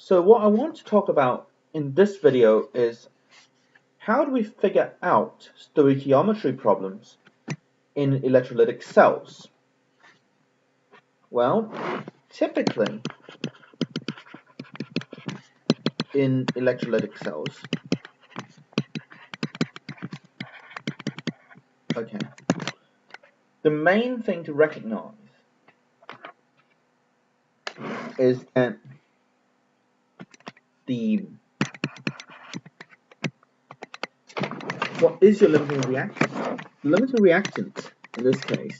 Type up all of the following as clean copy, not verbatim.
So what I want to talk about in this video is how do we figure out stoichiometry problems in electrolytic cells? Well, typically in electrolytic cells, the main thing to recognize is that what is your limiting reactant? The limiting reactant in this case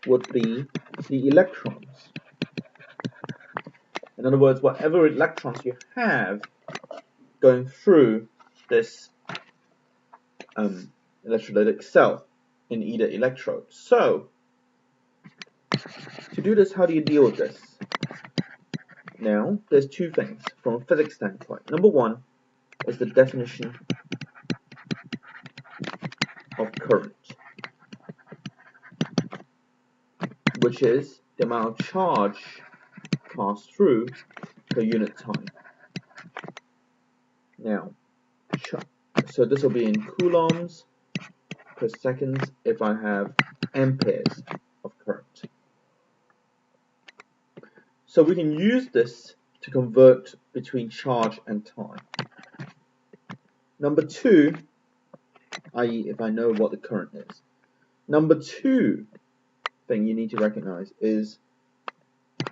would be the electrons. In other words, whatever electrons you have going through this electrolytic cell in either electrode. So, to do this, how do you deal with this? Now, there's two things from a physics standpoint. Number one is the definition of current, which is the amount of charge passed through per unit time. Now, so this will be in coulombs per second if I have amperes of current. So we can use this to convert between charge and time. Number two, i.e. if I know what the current is. Number two thing you need to recognize is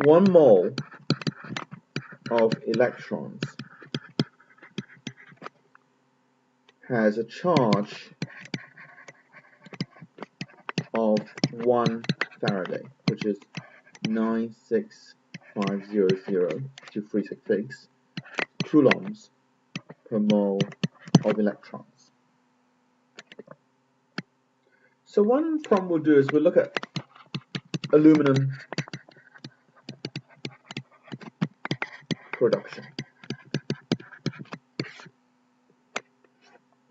1 mole of electrons has a charge of 1 Faraday, which is 96500-366 coulombs per mole of electrons. So one problem we'll do is we'll look at aluminum production.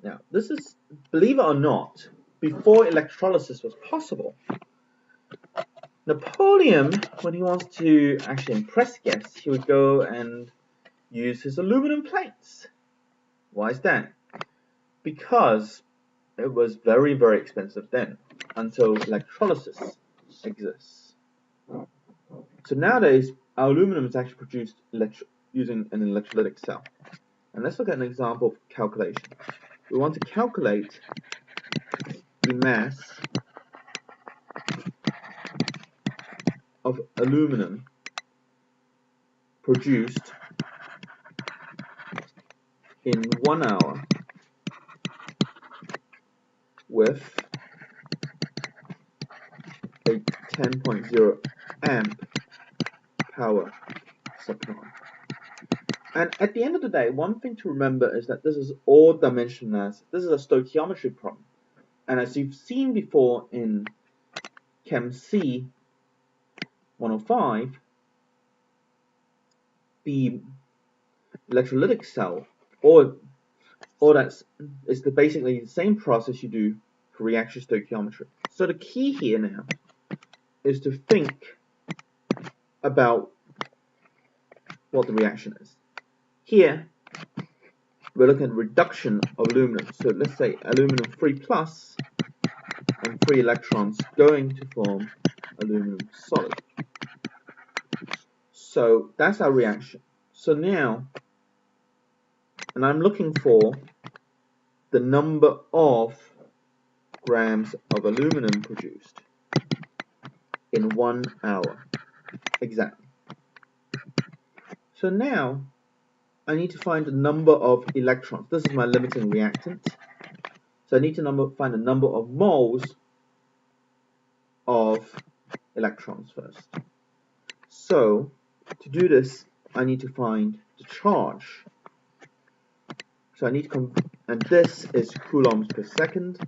Now, this is, believe it or not, before electrolysis was possible. Napoleon, when he wants to actually impress guests, he would go and use his aluminum plates. Why is that? Because it was very, very expensive then, until electrolysis exists. So nowadays, our aluminum is actually produced using an electrolytic cell. And let's look at an example of calculation. We want to calculate the mass of aluminum produced in 1 hour with a 10.0 amp power supply. And at the end of the day, one thing to remember is that this is all dimensionless. This is a stoichiometry problem. And as you've seen before in Chem C 105, the electrolytic cell, or that's is basically the same process you do for reaction stoichiometry. So the key here now is to think about what the reaction is. Here, we're looking at reduction of aluminum. So let's say aluminum 3+ and 3 electrons going to form aluminum solid. So that's our reaction. So now, and I'm looking for the number of grams of aluminum produced in 1 hour. Exactly. So now, I need to find the number of electrons. This is my limiting reactant. So I need to find the number of moles of electrons first. So to do this, I need to find the charge. So I need to and this is coulombs per second,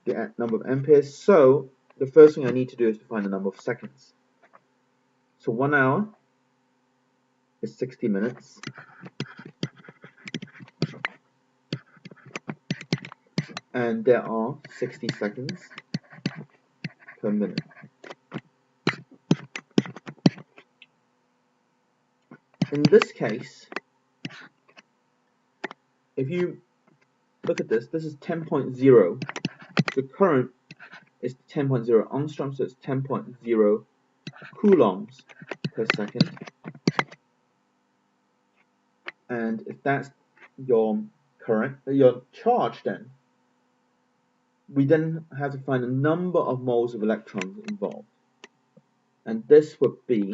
the number of amperes. So the first thing I need to do is to find the number of seconds. So 1 hour is 60 minutes. And there are 60 seconds per minute. in this case, if you look at this, this is 10.0. The current is 10.0 angstrom, so it's 10.0 coulombs per second. And if that's your current, your charge, then we then have to find a number of moles of electrons involved. And this would be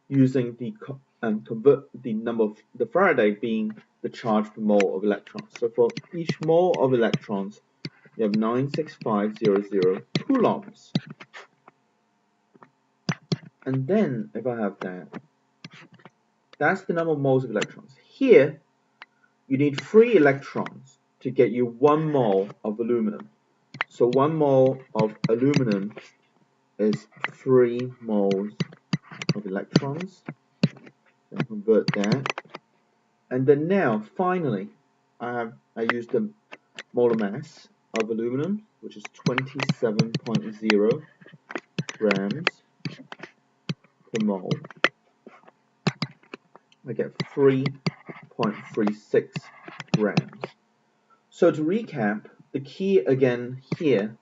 using the convert the number of the Faraday being the charge per mole of electrons. So for each mole of electrons, you have 96500 coulombs. And then if I have that, that's the number of moles of electrons. Here, you need 3 electrons to get you 1 mole of aluminum. So 1 mole of aluminum is 3 moles of electrons. Then convert that. And then now, finally, I use the molar mass of aluminum, which is 27.0 grams per mole. I get 3.36 grams. So to recap, the key again here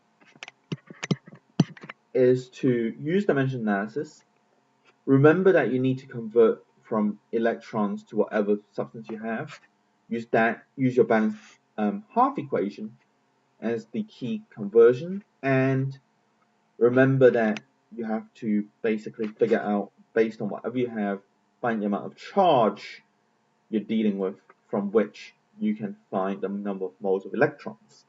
is to use dimension analysis. Remember that you need to convert from electrons to whatever substance you have. Use your balanced half equation as the key conversion, and remember that you have to basically figure out, based on whatever you have, find the amount of charge you're dealing with, from which you can find the number of moles of electrons.